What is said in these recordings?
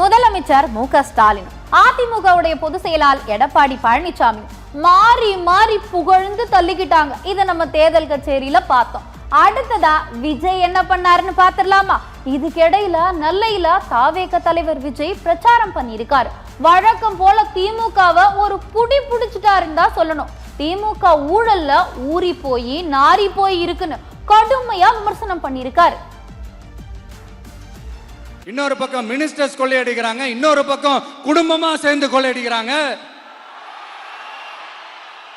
முதலமைச்சர் மு.க. ஸ்டாலின், அதிமுகவுடைய பொதுச் செயலாளர் எடப்பாடி பழனிசாமி மாறி மாறி புகழ்ந்து தள்ளிக்கிட்டாங்க. இதை நம்ம தேர்தல் கச்சேரியில பார்த்தோம். அடுத்ததா விஜய் என்ன பண்ணாருன்னு பாத்துடலாமா? இதுக்கிடையில நெல்லையில தாவேக தலைவர் விஜய் பிரச்சாரம் பண்ணியிருக்காரு. வழக்கம் போல திமுகவை ஒரு புடி புடிச்சுட்டாருன்னு தான் சொல்லணும். திமுக ஊழல்ல ஊறி போய் நாரி போய் இருக்குன்னு கடுமையா விமர்சனம் பண்ணியிருக்காரு. இன்னொரு பக்கம் மினிஸ்டர்ஸ் கொள்ளையடிக்கிறாங்க, இன்னொரு பக்கம் குடும்பமா சேர்ந்து கொள்ளையடிக்கிறாங்க.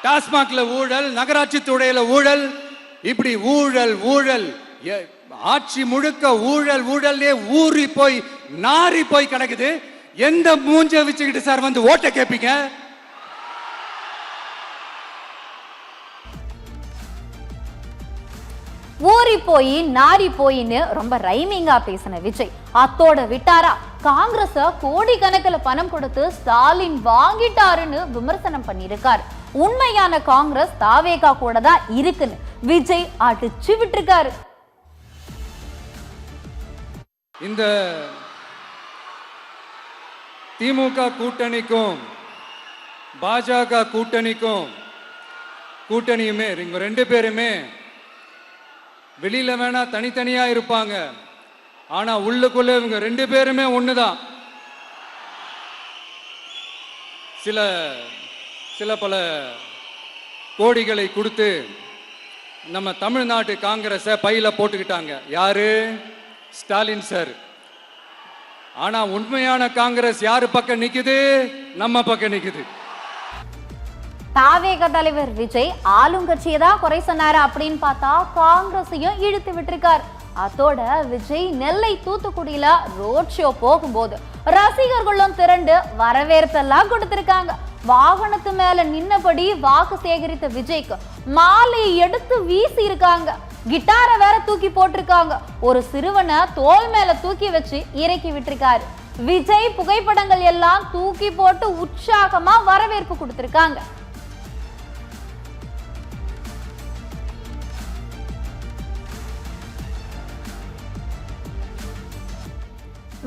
டாஸ்மாக்ல ஊழல், நகராட்சி துறையில ஊழல், இப்படி ஊழல் ஊழல், ஆட்சி முழுக்க ஊழல் ஊழல்லே ஊறி போய் நாரி போய் கிடக்குது. எந்த மூஞ்ச வச்சுக்கிட்டு சார் வந்து ஓட்ட கேட்பீங்க? ஊறி போய் நாரி போயின்னு ரொம்ப ரைமிங்கா பேசின விஜய் அத்தோட விட்டாரா? காங்கிரஸ கோடிக்கணக்கில் பணம் கொடுத்து ஸ்டாலின் வாங்கிட்டாருன்னு விமர்சனம் பண்ணியிருக்காரு. உண்மையான காங்கிரஸ் தாவேகா கூட தான் இருக்குன்னு விஜய் அடிச்சு விட்டுருக்காரு. இந்த திமுக கூட்டணிக்கும் பாஜக கூட்டணியுமே இவங்க ரெண்டு பேருமே வெளியில வேணா தனித்தனியா இருப்பாங்க, ஆனா உள்ளுக்குள்ள இவங்க ரெண்டு பேருமே ஒண்ணுதான். சில பல கோடிகளை கொடுத்து நம்ம தமிழ்நாட்டு காங்கிரஸை பையில போட்டுக்கிட்டாங்க. யாரு? ஸ்டாலின் சார். ஆனா உண்மையான காங்கிரஸ் யாரு பக்கம் நிக்குது? நம்ம பக்கம் நிக்குது. தாவேக தலைவர் விஜய் ஆளுங்கட்சியை தான் குறை சொன்னாரு அப்படின்னு பார்த்தா காங்கிரஸையும் இழுத்து விட்டுருக்காரு. அதோட விஜய் நெல்லை தூத்துக்குடியில ரோட் ஷோ போகும்போது ரசிகர்களும் திரண்டு வரவேற்பெல்லாம் கொடுத்திருக்காங்க. வாகனத்து மேல நின்னபடி வாக்கு சேகரித்த விஜய்க்கு மாலையை எடுத்து வீசி இருக்காங்க. கிட்டார வேற தூக்கி போட்டிருக்காங்க. ஒரு சிறுவனை தோல் மேல தூக்கி வச்சு இறக்கி விட்டுருக்காரு. விஜய் புகைப்படங்கள் எல்லாம் தூக்கி போட்டு உற்சாகமா வரவேற்பு கொடுத்திருக்காங்க.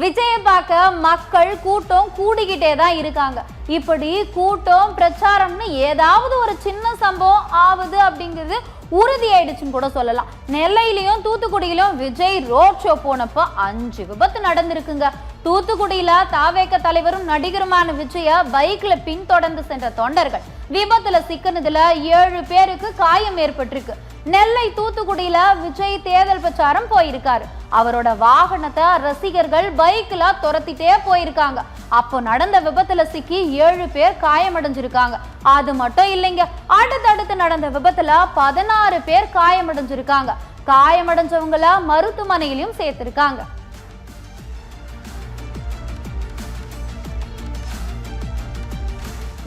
விஜய பார்க்க மக்கள் கூட்டம் கூடிக்கிட்டே தான் இருக்காங்க. இப்படி கூட்டம் பிரச்சாரம்னு ஏதாவது ஒரு சின்ன சம்பவம் ஆகுது அப்படிங்கிறது உறுதியாயிடுச்சுன்னு கூட சொல்லலாம். நெல்லையிலையும் தூத்துக்குடியிலும் விஜய் ரோட் ஷோ போனப்போ 5 விபத்து நடந்திருக்குங்க. தூத்துக்குடியில தாவேக தலைவரும் நடிகருமான விஜய பைக்ல பின்தொடர்ந்து சென்ற தொண்டர்கள் விபத்துல சிக்கினதுல 7 பேருக்கு காயம் ஏற்பட்டிருக்கு. நெல்லை தூத்துக்குடியில விஜய் தேர்தல் பிரச்சாரம் போயிருக்காரு. அவரோட வாகனத்தை ரசிகர்கள் பைக்ல துரத்திட்டே போயிருக்காங்க. அப்போ நடந்த விபத்துல சிக்கி 7 பேர் காயமடைஞ்சிருக்காங்க. அது மட்டும் இல்லைங்க, அடுத்தடுத்து நடந்த விபத்துல 16 பேர் காயமடைஞ்சிருக்காங்க. காயமடைஞ்சவங்கள மருத்துவமனையிலும் சேர்த்திருக்காங்க.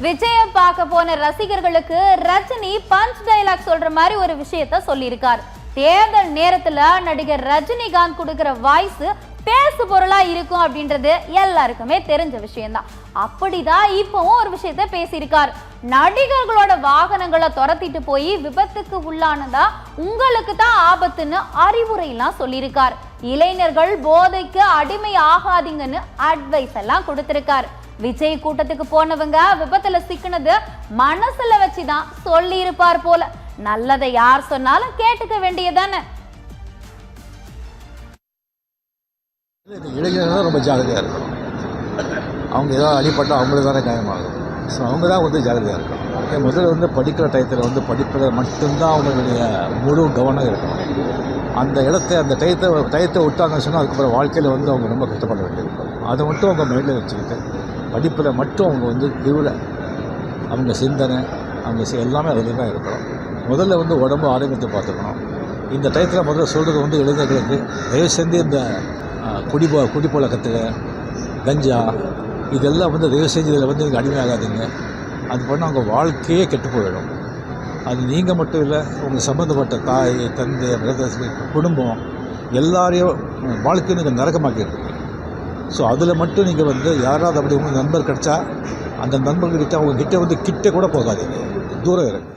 விஜய பார்க்க போன ரசிகர்களுக்கு ரஜினி பஞ்ச் டைலாக் சொல்ற மாதிரி ஒரு விஷயத்த சொல்லியிருக்காரு. தேர்தல் நேரத்துல நடிகர் ரஜினிகாந்த் கொடுக்கிற வாய்ஸ் பேசு பொருளா இருக்கும் அப்படின்றது எல்லாருக்குமே தெரிஞ்ச விஷயம்தான். அப்படிதான் இப்பவும் ஒரு விஷயத்த பேசியிருக்காரு. நடிகர்களோட வாகனங்களை துரத்திட்டு போய் விபத்துக்கு உள்ளானதா உங்களுக்கு தான் ஆபத்துன்னு அறிவுரையெல்லாம் சொல்லியிருக்காரு. இளைஞர்கள் போதைக்கு அடிமை ஆகாதீங்கன்னு அட்வைஸ் எல்லாம் கொடுத்திருக்காரு. விஜய் கூட்டத்துக்கு போனவங்க விபத்துல சிக்கினது மனசுல வச்சுதான் சொல்லி இருப்பார் போல. நல்லதை யார் சொன்னாலும் கேட்டுக்க வேண்டியதானே. இளைஞர்கள் ரொம்ப ஜாகிரதையா இருக்கணும். அவங்க ஏதாவது அடிப்பட்டா அவங்களுக்கு தானே காயமாகும். ஸோ அவங்க தான் வந்து ஜாகிரதையா இருக்கணும். முதல்ல படிக்கிற டயத்தில் படிப்பில் மட்டும்தான் அவங்களுடைய முழு கவனம் இருக்கணும். அந்த அந்த டயத்தை விட்டாங்கன்னு சொன்னால் அதுக்கப்புறம் வாழ்க்கையில் அவங்க ரொம்ப கஷ்டப்பட வேண்டியிருக்கும். அதை மட்டும் அவங்க மைண்டில் வச்சுக்கிட்டு படிப்பில் மட்டும் அவங்க கிவில் அவங்க சிந்தனை அவங்க எல்லாமே அதில் தான் இருக்கணும். முதல்ல உடம்பு ஆரோக்கியத்தை பார்த்துக்கணும். இந்த டயத்தில் முதல்ல சொல்கிறது இளைஞர்களுக்கு தயவு செஞ்சு இந்த குடிப்பழக்கத்தில் கஞ்சா இதெல்லாம் தயவு செஞ்சு இதில் நீங்கள் அடிமையாகாதீங்க. அது பண்ணால் அவங்க வாழ்க்கையே கெட்டு போயிடும். அது நீங்கள் மட்டும் இல்லை, உங்கள் சம்மந்தப்பட்ட தாய் தந்தை பிரதர்ஸ் குடும்பம் எல்லாரையும் வாழ்க்கையை நீங்கள் நரகமாக்கிடுறீங்க. ஸோ அதில் மட்டும் நீங்கள் யாராவது அப்படி உங்களுக்கு நண்பர் கிடச்சா அந்த நண்பர்கிட்ட அவங்க கிட்டே கிட்டே கூட போகாதீங்க, தூரம் இருக்கு.